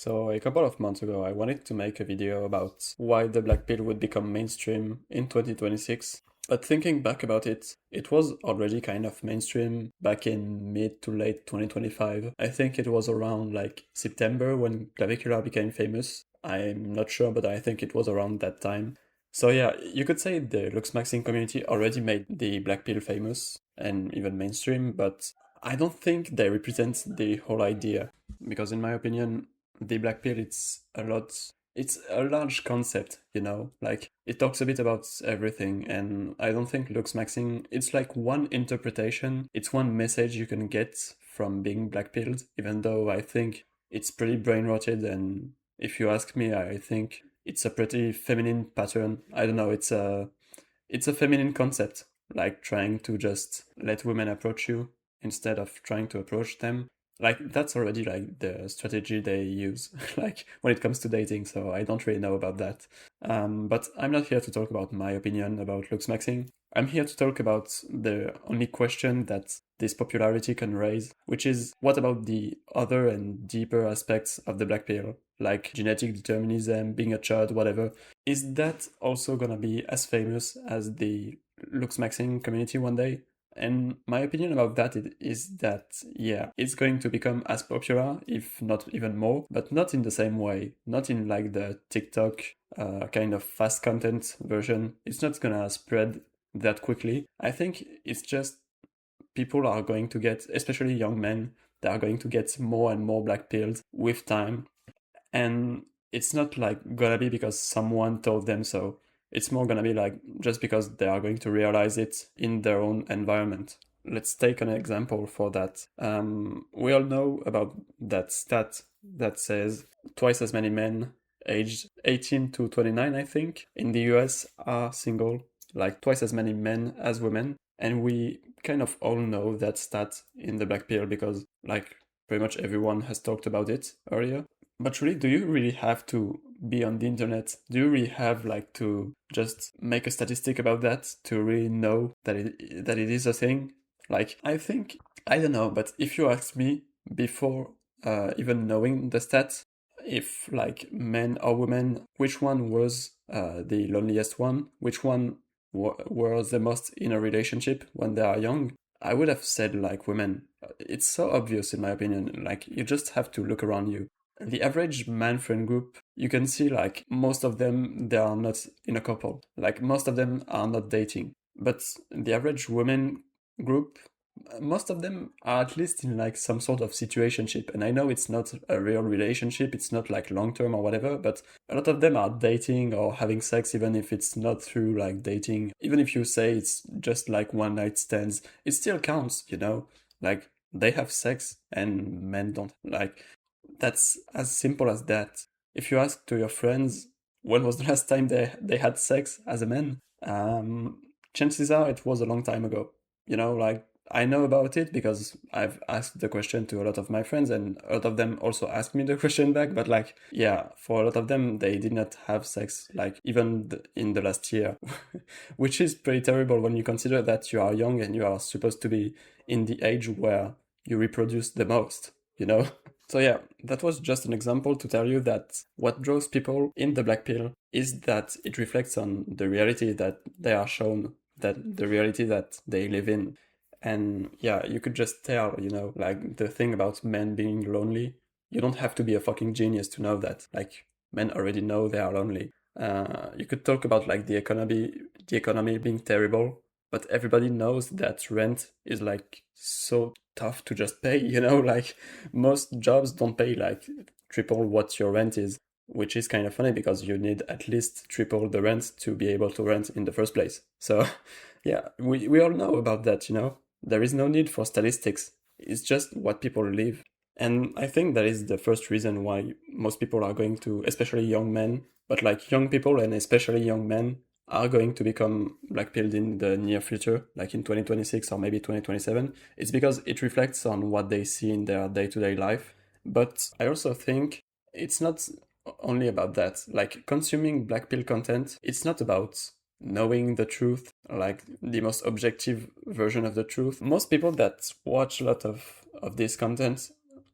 So, a couple of months ago, I wanted to make a video about why the black pill would become mainstream in 2026. But thinking back about it, it was already kind of mainstream back in mid to late 2025. I think it was around like September when Clavicula became famous. I'm not sure, but I think it was around that time. So yeah, you could say the Luxmaxing community already made the black pill famous and even mainstream, but I don't think they represent the whole idea. Because in my opinion, the black pill it's a large concept, like it talks a bit about everything, and I don't think looks maxing it's like one interpretation, it's one message you can get from being black pilled, even though I think it's pretty brain rotted, and if you ask me, I think it's a pretty feminine pattern. I don't know, it's a feminine concept, like trying to just let women approach you instead of trying to approach them. Like that's already like the strategy they use, like when it comes to dating. So I don't really know about that. But I'm not here to talk about my opinion about looks maxing. I'm here to talk about the only question that this popularity can raise, which is what about the other and deeper aspects of the black pill, like genetic determinism, being a child, whatever. Is that also gonna be as famous as the looks maxing community one day? And my opinion about that is that, yeah, it's going to become as popular, if not even more, but not in the same way. Not in like the TikTok kind of fast content version. It's not gonna spread that quickly. I think it's just people are going to get, especially young men, they are going to get more and more black pilled with time. And it's not like gonna be because someone told them so. It's more gonna be like just because they are going to realize it in their own environment. Let's take an example for that. We all know about that stat that says twice as many men aged 18 to 29, I think, in the US are single, like twice as many men as women. And we kind of all know that stat in the black pill because, like, pretty much everyone has talked about it earlier. But really, do you really have to be on the internet? Do you really have like to just make a statistic about that to really know that it is a thing? Like, I think, I don't know, but if you ask me before even knowing the stats, if like men or women, which one was the loneliest one, which one were the most in a relationship when they are young, I would have said like women. It's so obvious in my opinion. Like you just have to look around you. The average man friend group, you can see like most of them, they are not in a couple. Like most of them are not dating. But the average women group, most of them are at least in like some sort of situationship. And I know it's not a real relationship, it's not like long term or whatever, but a lot of them are dating or having sex, even if it's not through like dating. Even if you say it's just like one night stands, it still counts, Like they have sex and men don't. Like that's as simple as that. If you ask to your friends when was the last time they had sex as a man, chances are it was a long time ago. Like I know about it because I've asked the question to a lot of my friends, and a lot of them also asked me the question back. But like, yeah, for a lot of them, they did not have sex, like even in the last year, which is pretty terrible when you consider that you are young and you are supposed to be in the age where you reproduce the most, So yeah, that was just an example to tell you that what draws people in the black pill is that it reflects on the reality that they are shown, that the reality that they live in. And yeah, you could just tell, like the thing about men being lonely, you don't have to be a fucking genius to know that. Like men already know they are lonely. You could talk about like the economy being terrible, but everybody knows that rent is like so tough to just pay, like most jobs don't pay like triple what your rent is, which is kind of funny because you need at least triple the rent to be able to rent in the first place. So yeah, we all know about that, There is no need for statistics. It's just what people live. And I think that is the first reason why most people are going to, especially young men, but like young people and especially young men, are going to become black pilled in the near future, like in 2026 or maybe 2027. It's because it reflects on what they see in their day-to-day life. But I also think it's not only about that. Like consuming black pill content, it's not about knowing the truth, like the most objective version of the truth. Most people that watch a lot of this content,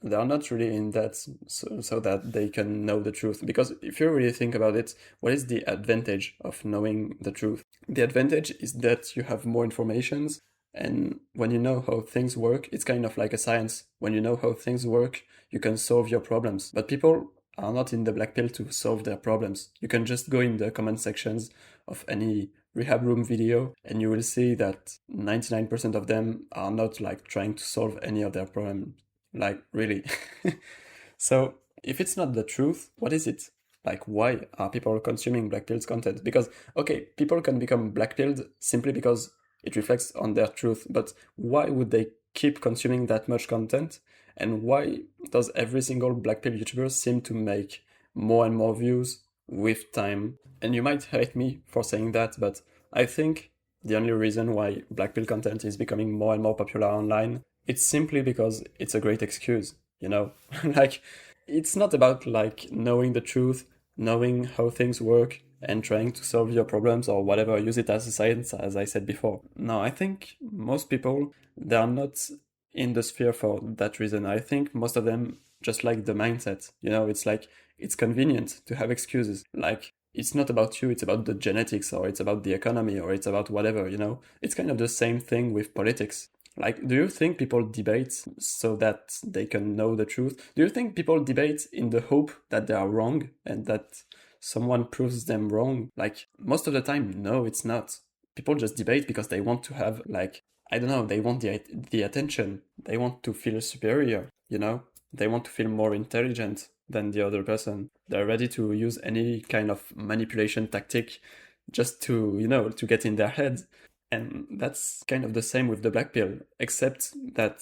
they are not really in that so that they can know the truth. Because if you really think about it, what is the advantage of knowing the truth? The advantage is that you have more informations, and when you know how things work, it's kind of like a science. When you know how things work, you can solve your problems. But people are not in the black pill to solve their problems. You can just go in the comment sections of any rehab room video and you will see that 99% of them are not like trying to solve any of their problems. Like, really. So if it's not the truth, what is it? Like, why are people consuming black pills content? Because, okay, people can become black pilled simply because it reflects on their truth, but why would they keep consuming that much content? And why does every single black pill YouTuber seem to make more and more views with time? And you might hate me for saying that, but I think the only reason why black pill content is becoming more and more popular online, it's simply because it's a great excuse, you know? Like, it's not about like knowing the truth, knowing how things work, and trying to solve your problems or whatever, use it as a science, as I said before. No, I think most people, they are not in the sphere for that reason. I think most of them just like the mindset. You know, it's like, it's convenient to have excuses. Like, it's not about you, it's about the genetics, or it's about the economy, or it's about whatever, you know? It's kind of the same thing with politics. Like, do you think people debate so that they can know the truth? Do you think people debate in the hope that they are wrong and that someone proves them wrong? Like, most of the time, no, it's not. People just debate because they want to have, like, I don't know, they want the attention. They want to feel superior, you know? They want to feel more intelligent than the other person. They're ready to use any kind of manipulation tactic just to, you know, to get in their head. And that's kind of the same with the black pill, except that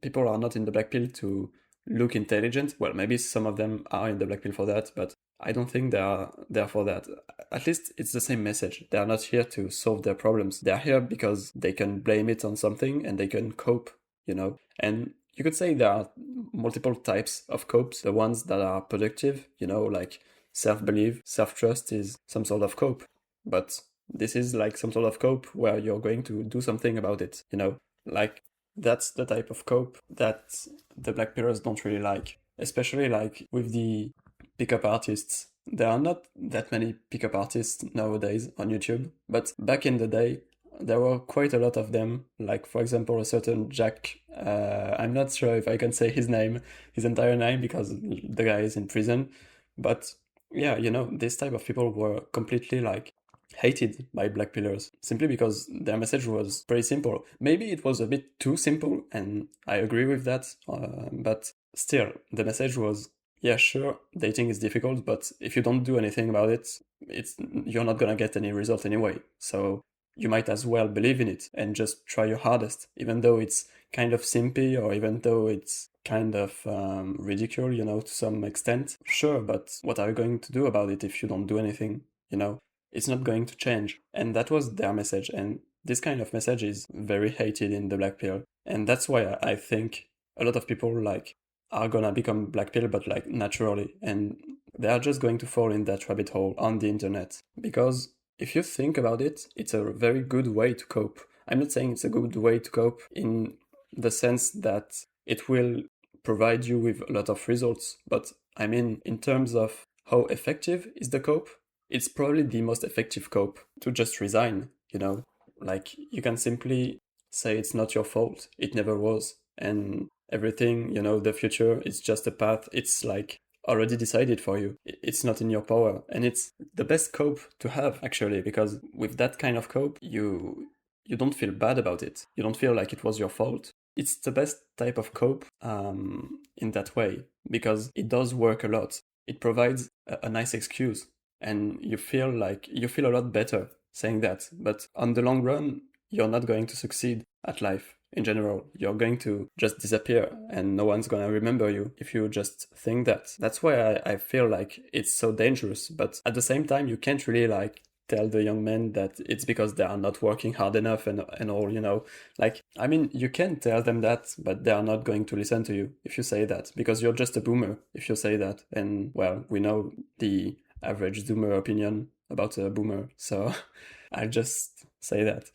people are not in the black pill to look intelligent. Well, maybe some of them are in the black pill for that, but I don't think they are there for that. At least it's the same message. They are not here to solve their problems. They are here because they can blame it on something and they can cope, you know? And you could say there are multiple types of copes. The ones that are productive, you know, like self-belief, self-trust is some sort of cope. But this is like some sort of cope where you're going to do something about it, you know? Like, that's the type of cope that the black pillers don't really like. Especially like with the pickup artists. There are not that many pickup artists nowadays on YouTube, but back in the day, there were quite a lot of them. Like, for example, a certain Jack. I'm not sure if I can say his name, his entire name, because the guy is in prison. But yeah, you know, this type of people were completely like hated by black pillars simply because their message was pretty simple. Maybe it was a bit too simple, and I agree with that, but still, the message was, yeah, sure, dating is difficult, but if you don't do anything about it, you're not gonna get any result anyway. So you might as well believe in it and just try your hardest, even though it's kind of simpy, or even though it's kind of ridicule, you know, to some extent. Sure, but what are you going to do about it if you don't do anything, you know? It's not going to change. And that was their message. And this kind of message is very hated in the black pill. And that's why I think a lot of people like are gonna become black pill, but like naturally. And they are just going to fall in that rabbit hole on the internet. Because if you think about it, it's a very good way to cope. I'm not saying it's a good way to cope in the sense that it will provide you with a lot of results, but I mean, in terms of how effective is the cope, it's probably the most effective cope to just resign, you know? Like, you can simply say it's not your fault, it never was, and everything, you know, the future is just a path. It's like already decided for you. It's not in your power. And it's the best cope to have, actually, because with that kind of cope, you don't feel bad about it. You don't feel like it was your fault. It's the best type of cope in that way, because it does work a lot. It provides a nice excuse, and you feel a lot better saying that. But on the long run, you're not going to succeed at life in general. You're going to just disappear and no one's gonna remember you if you just think that. That's why I feel like it's so dangerous. But at the same time, you can't really like tell the young men that it's because they are not working hard enough and all, you know. Like, I mean, you can tell them that, but they are not going to listen to you if you say that, because you're just a boomer if you say that. And well, we know the average zoomer opinion about a boomer, so I'll just say that.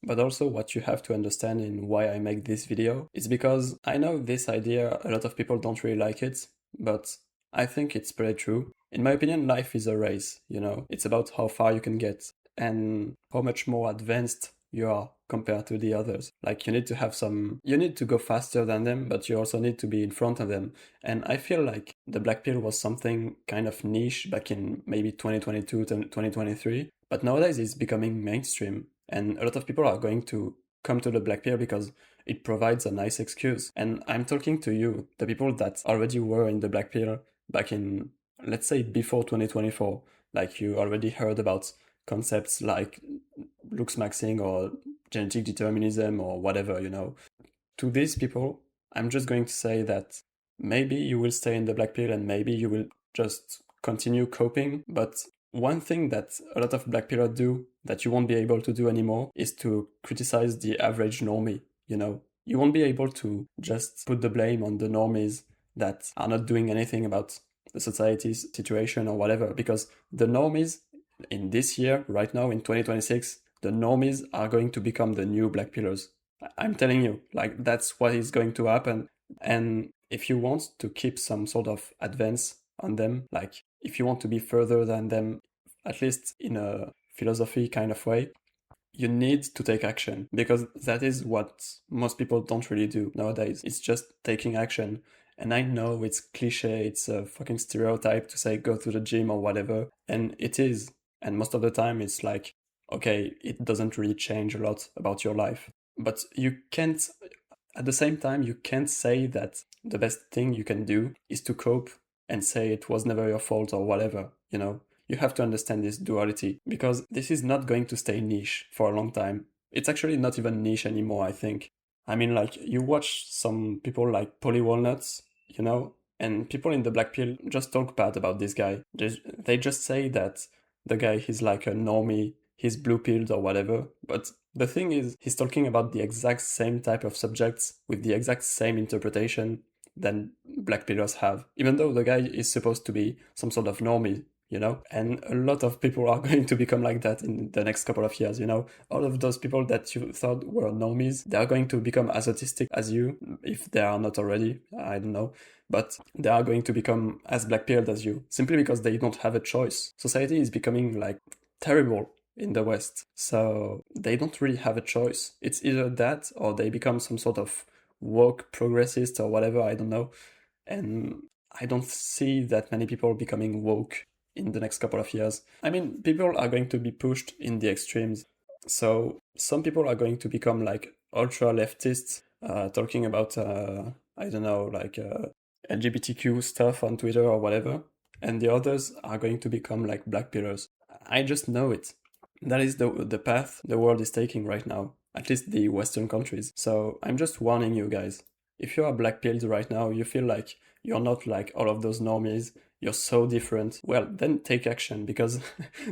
But also what you have to understand in why I make this video is because I know this idea, a lot of people don't really like it, but I think it's pretty true. In my opinion, life is a race, you know? It's about how far you can get and how much more advanced you are compared to the others. Like you need to go faster than them, but you also need to be in front of them. And I feel like the black pill was something kind of niche back in maybe 2022 to 2023, but nowadays it's becoming mainstream. And a lot of people are going to come to the black pill because it provides a nice excuse. And I'm talking to you, the people that already were in the black pill back in, let's say, before 2024. Like you already heard about concepts like looks maxing or genetic determinism or whatever, you know. To these people, I'm just going to say that maybe you will stay in the black pill and maybe you will just continue coping. But one thing that a lot of black pillers do that you won't be able to do anymore is to criticize the average normie, you know. You won't be able to just put the blame on the normies that are not doing anything about the society's situation or whatever, because the normies in this year, right now in 2026, the normies are going to become the new black pillars. I'm telling you, like that's what is going to happen. And if you want to keep some sort of advance on them, like if you want to be further than them, at least in a philosophy kind of way, you need to take action, because that is what most people don't really do nowadays. It's just taking action. And I know it's cliche, it's a fucking stereotype to say go to the gym or whatever, and it is. And most of the time it's like, okay, it doesn't really change a lot about your life. But you can't, at the same time, you can't say that the best thing you can do is to cope and say it was never your fault or whatever, you know? You have to understand this duality, because this is not going to stay niche for a long time. It's actually not even niche anymore, I think. I mean, like, you watch some people like Polly Walnuts, you know, and people in the black pill just talk bad about this guy. They just say that the guy is like a normie, he's blue pilled or whatever. But the thing is, he's talking about the exact same type of subjects with the exact same interpretation than black pillars have, even though the guy is supposed to be some sort of normie, you know? And a lot of people are going to become like that in the next couple of years, you know? All of those people that you thought were normies, they are going to become as autistic as you, if they are not already, I don't know. But they are going to become as black-pilled as you, simply because they don't have a choice. Society is becoming, like, terrible in the West, so they don't really have a choice. It's either that, or they become some sort of woke progressist or whatever, I don't know. And I don't see that many people becoming woke in the next couple of years. I mean, people are going to be pushed in the extremes. So some people are going to become like ultra leftists, talking about, I don't know, like LGBTQ stuff on Twitter or whatever. And the others are going to become like black pillars. I just know it. That is the path the world is taking right now, at least the Western countries. So I'm just warning you guys. If you are black pilled right now, you feel like you're not like all of those normies, you're so different, well, then take action, because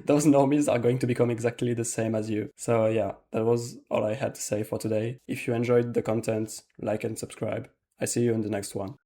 those normies are going to become exactly the same as you. So yeah, that was all I had to say for today. If you enjoyed the content, like and subscribe. I see you in the next one.